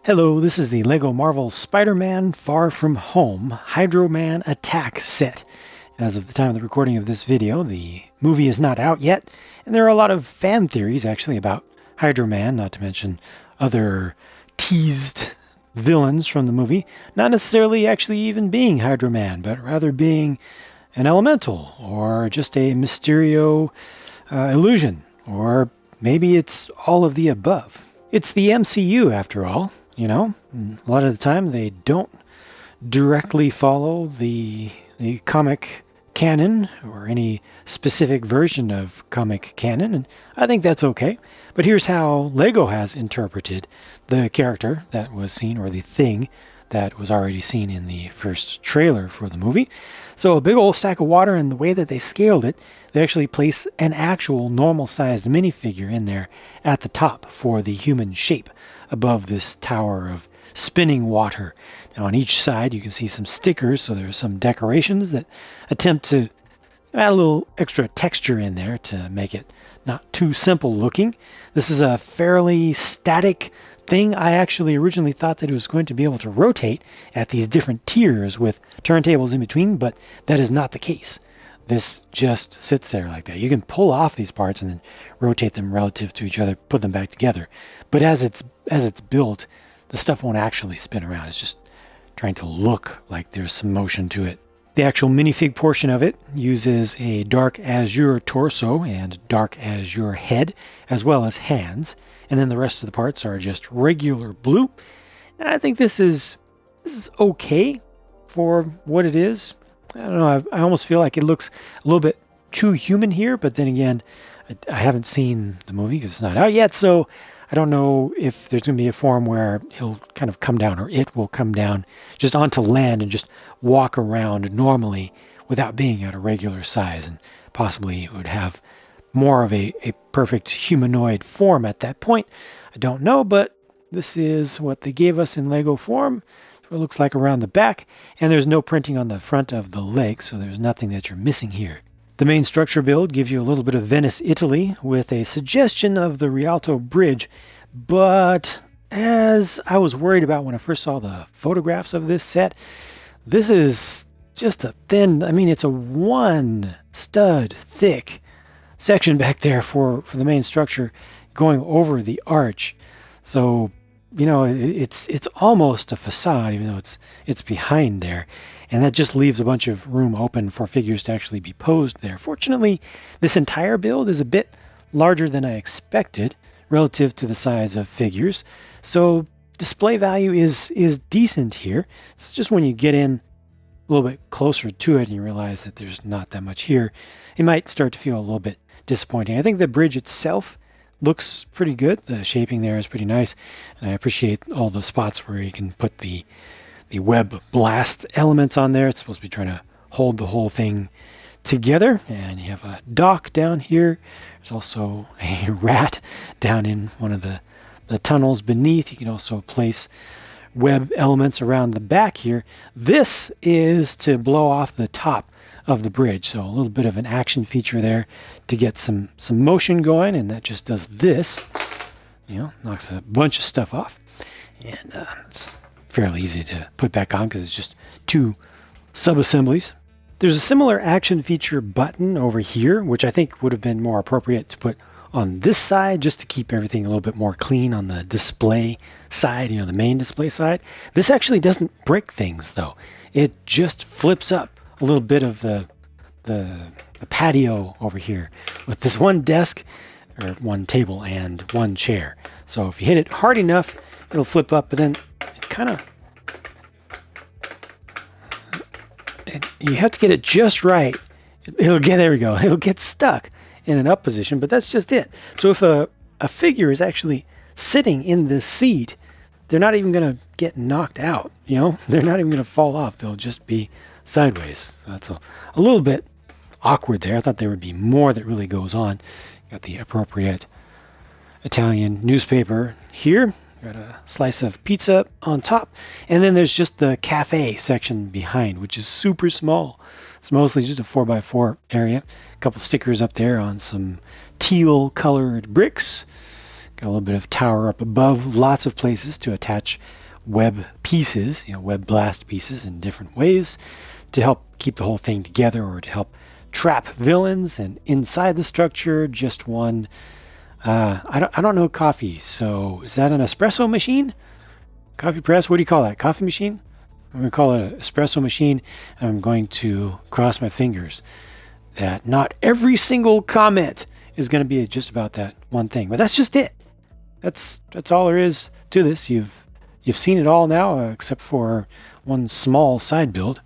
Hello, this is the LEGO Marvel Spider-Man Far From Home Hydro Man Attack set. As of the time of the recording of this video, the movie is not out yet, and there are a lot of fan theories actually about Hydro Man, not to mention other teased villains from the movie, not necessarily actually even being Hydro Man, but rather being an elemental, or just a Mysterio illusion, or maybe it's all of the above. It's the MCU after all. You know, a lot of the time they don't directly follow the comic canon or any specific version of comic canon, and I think that's okay. But here's how LEGO has interpreted the character that was seen, or the thing that was already seen in the first trailer for the movie. So a big old stack of water, and the way that they scaled it, they actually place an actual normal-sized minifigure in there at the top for the human shape above this tower of spinning water. Now on each side you can see some stickers, so there are some decorations that attempt to add a little extra texture in there to make it not too simple looking. This is a fairly static thing. I actually originally thought that it was going to be able to rotate at these different tiers with turntables in between, but that is not the case. This just sits there like that. You can pull off these parts and then rotate them relative to each other, put them back together. But as it's built, the stuff won't actually spin around. It's just trying to look like there's some motion to it. The actual minifig portion of it uses a dark azure torso and dark azure head, as well as hands. And then the rest of the parts are just regular blue. And I think this is okay for what it is. I don't know, I almost feel like it looks a little bit too human here, but then again, I haven't seen the movie because it's not out yet, so I don't know if there's going to be a form where he'll kind of come down, or it will come down just onto land and just walk around normally without being at a regular size, and possibly it would have more of a perfect humanoid form at that point. I don't know, but this is what they gave us in Lego form. It looks like around the back, and there's no printing on the front of the leg, so there's nothing that you're missing here. The main structure build gives you a little bit of Venice, Italy, with a suggestion of the Rialto Bridge, but as I was worried about when I first saw the photographs of this set, this is just a thin, it's a one stud thick section back there for the main structure going over the arch. So it's almost a facade, even though it's behind there, and that just leaves a bunch of room open for figures to actually be posed there. Fortunately, this entire build is a bit larger than I expected relative to the size of figures, so display value is decent here. It's just when you get in a little bit closer to it and you realize that there's not that much here, it might start to feel a little bit disappointing. I think the bridge itself looks pretty good. The shaping there is pretty nice, and I appreciate all the spots where you can put the web blast elements on there. It's supposed to be trying to hold the whole thing together, and you have a dock down here. There's also a rat down in one of the tunnels beneath. You can also place web elements around the back here. This is to blow off the top of the bridge, so a little bit of an action feature there to get some motion going, and that just does this, knocks a bunch of stuff off, and it's fairly easy to put back on because it's just two sub-assemblies. There's a similar action feature button over here, which I think would have been more appropriate to put on this side just to keep everything a little bit more clean on the display side, the main display side. This actually doesn't break things though. It just flips up a little bit of the patio over here with this one desk, or one table, and one chair. So if you hit it hard enough, it'll flip up, but then you have to get it just right. There we go. It'll get stuck in an up position, but that's just it. So if a figure is actually sitting in this seat, they're not even going to get knocked out. They're not even going to fall off. They'll just be sideways. So that's a little bit awkward there. I thought there would be more that really goes on. Got the appropriate Italian newspaper here. Got a slice of pizza on top. And then there's just the cafe section behind, which is super small. It's mostly just a 4x4 area. A couple stickers up there on some teal colored bricks. Got a little bit of tower up above, lots of places to attach web pieces, web blast pieces in different ways to help keep the whole thing together or to help trap villains. And inside the structure, just one, I don't know coffee, so is that an espresso machine? Coffee press? What do you call that? Coffee machine? I'm going to call it an espresso machine, and I'm going to cross my fingers that not every single comment is going to be just about that one thing. But that's just it. That's all there is to this. You've seen it all now, except for one small side build.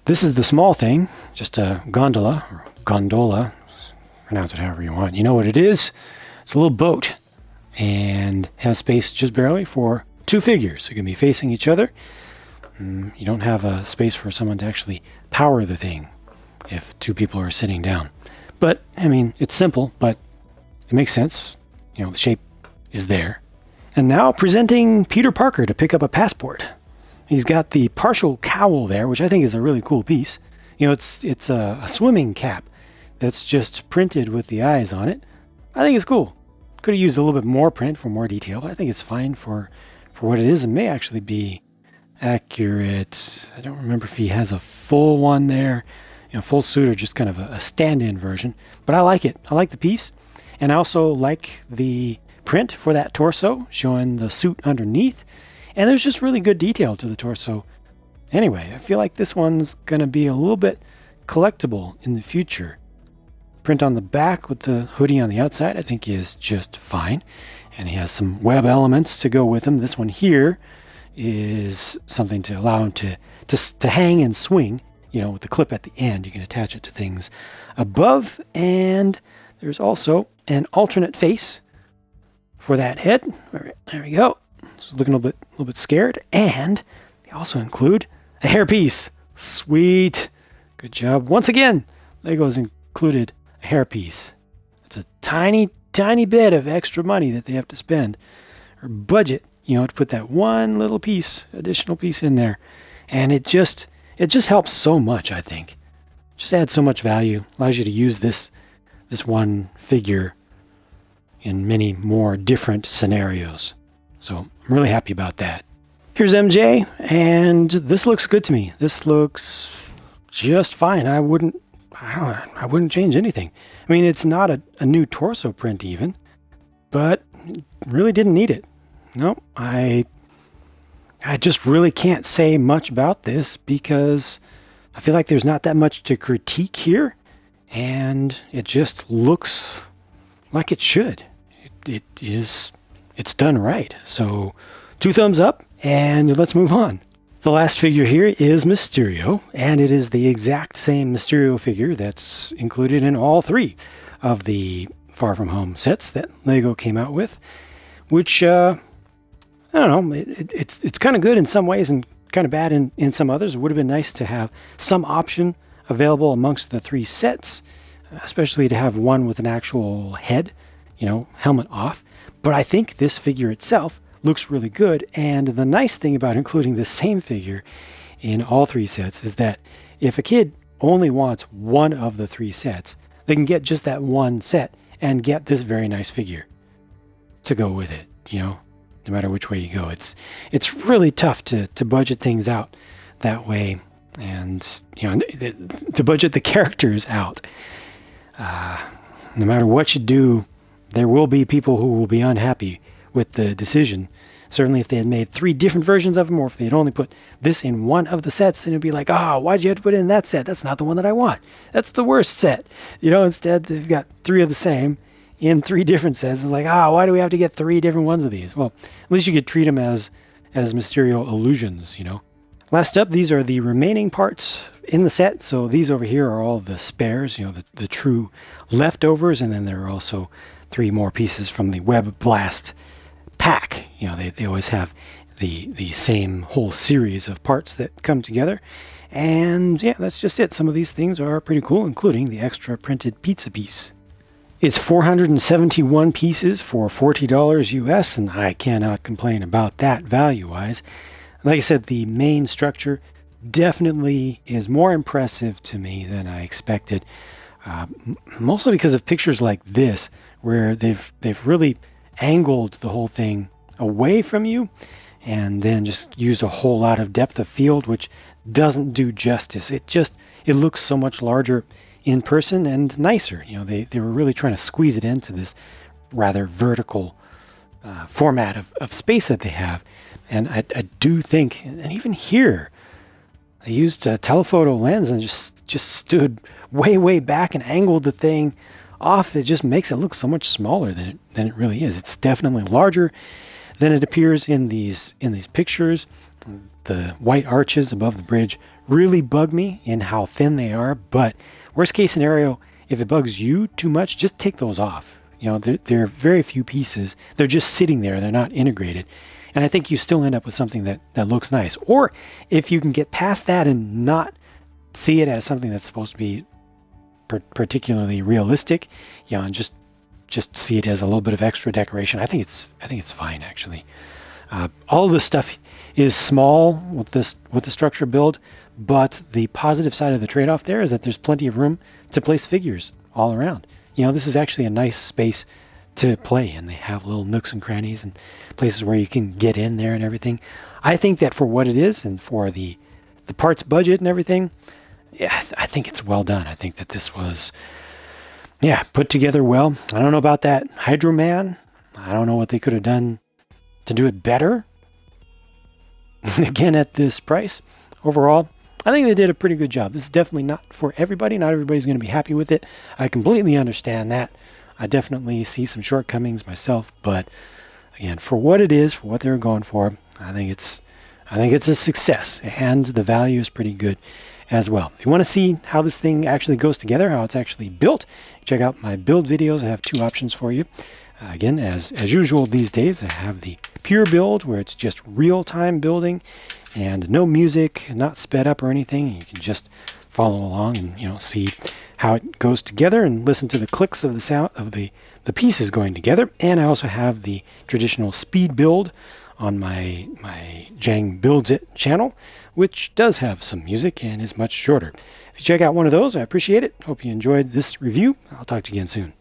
This is the small thing, just a gondola, pronounce it however you want. You know what it is? It's a little boat, and has space just barely for two figures. It can be facing each other. You don't have a space for someone to actually power the thing if two people are sitting down. But, I mean, it's simple, but it makes sense. The shape is there. And now presenting Peter Parker to pick up a passport. He's got the partial cowl there, which I think is a really cool piece. It's a swimming cap that's just printed with the eyes on it. I think it's cool. Could have used a little bit more print for more detail, but I think it's fine for what it is and may actually be accurate. I don't remember if he has a full one there, full suit or just kind of a stand-in version. But I like it. I like the piece. And I also like the print for that torso, showing the suit underneath. And there's just really good detail to the torso. Anyway, I feel like this one's going to be a little bit collectible in the future. Print on the back with the hoodie on the outside, I think is just fine. And he has some web elements to go with him. This one here is something to allow him to hang and swing, with the clip at the end. You can attach it to things above. And there's also an alternate face for that head. All right, there we go. Just looking a little bit scared. And they also include a hairpiece. Sweet. Good job. Once again, Lego's included a hairpiece. It's a tiny, tiny bit of extra money that they have to spend or budget, to put that one little additional piece in there. And it just helps so much, I think. Just adds so much value. Allows you to use this one figure in many more different scenarios. So I'm really happy about that. Here's MJ, and this looks good to me. This looks just fine. I wouldn't change anything. I mean, it's not a new torso print even, but really didn't need it. No, I just really can't say much about this because I feel like there's not that much to critique here, and it just looks like it should. It's done right. So 2 thumbs up, and let's move on. The last figure here is Mysterio, and it is the exact same Mysterio figure that's included in all 3 of the Far From Home sets that Lego came out with, which, I don't know, it's kind of good in some ways and kind of bad in some others. It would have been nice to have some option available amongst the 3 sets, especially to have one with an actual head, helmet off. But I think this figure itself looks really good, and the nice thing about including the same figure in all 3 sets is that if a kid only wants one of the 3 sets, they can get just that one set and get this very nice figure to go with it, no matter which way you go. It's really tough to budget things out that way, and to budget the characters out. No matter what you do, there will be people who will be unhappy with the decision. Certainly if they had made 3 different versions of them, or if they had only put this in one of the sets, then it'd be like, why'd you have to put it in that set? That's not the one that I want. That's the worst set. Instead they've got 3 of the same in 3 different sets. It's like, why do we have to get 3 different ones of these? Well, at least you could treat them as Mysterio illusions, Last up, these are the remaining parts in the set. So these over here are all the spares, the true leftovers, and then there are also 3 more pieces from the Web Blast pack. They always have the same whole series of parts that come together. And yeah, that's just it. Some of these things are pretty cool, including the extra printed pizza piece. It's 471 pieces for $40 US, and I cannot complain about that value-wise. Like I said, the main structure definitely is more impressive to me than I expected. Mostly because of pictures like this, where they've really angled the whole thing away from you and then just used a whole lot of depth of field, which doesn't do justice. It looks so much larger in person and nicer. You know, they were really trying to squeeze it into this rather vertical format of space that they have. And I do think, and even here, I used a telephoto lens and just stood way back and angled the thing off. It just makes it look so much smaller than it really is. It's definitely larger than it appears in these pictures. The white arches above the bridge really bug me in how thin they are, but worst case scenario, if it bugs you too much, just take those off. You know, there are very few pieces. They're just sitting there. They're not integrated. And I think you still end up with something that looks nice. Or if you can get past that and not see it as something that's supposed to be particularly realistic, you know, and just see it as a little bit of extra decoration, I think it's fine, actually. All of this stuff is small with the structure build, but the positive side of the trade-off there is that there's plenty of room to place figures all around. You know, this is actually a nice space to play, and they have little nooks and crannies and places where you can get in there and everything. I think that for what it is and for the parts budget and everything, yeah, I think it's well done. I think that this was, yeah, put together well. I don't know about that Hydro Man. I don't know what they could have done to do it better. Again, at this price, overall, I think they did a pretty good job. This is definitely not for everybody. Not everybody's going to be happy with it. I completely understand that. I definitely see some shortcomings myself, but again, for what it is, for what they were going for, I think it's a success, and the value is pretty good as well. If you want to see how this thing actually goes together, how it's actually built, check out my build videos. I have two options for you. Again, as usual these days, I have the pure build where it's just real-time building and no music, not sped up or anything. You can just follow along and, you know, see how it goes together and listen to the clicks of the sound of the pieces going together. And I also have the traditional speed build on my JANG Builds It channel, which does have some music and is much shorter. If you check out one of those, I appreciate it. Hope you enjoyed this review. I'll talk to you again soon.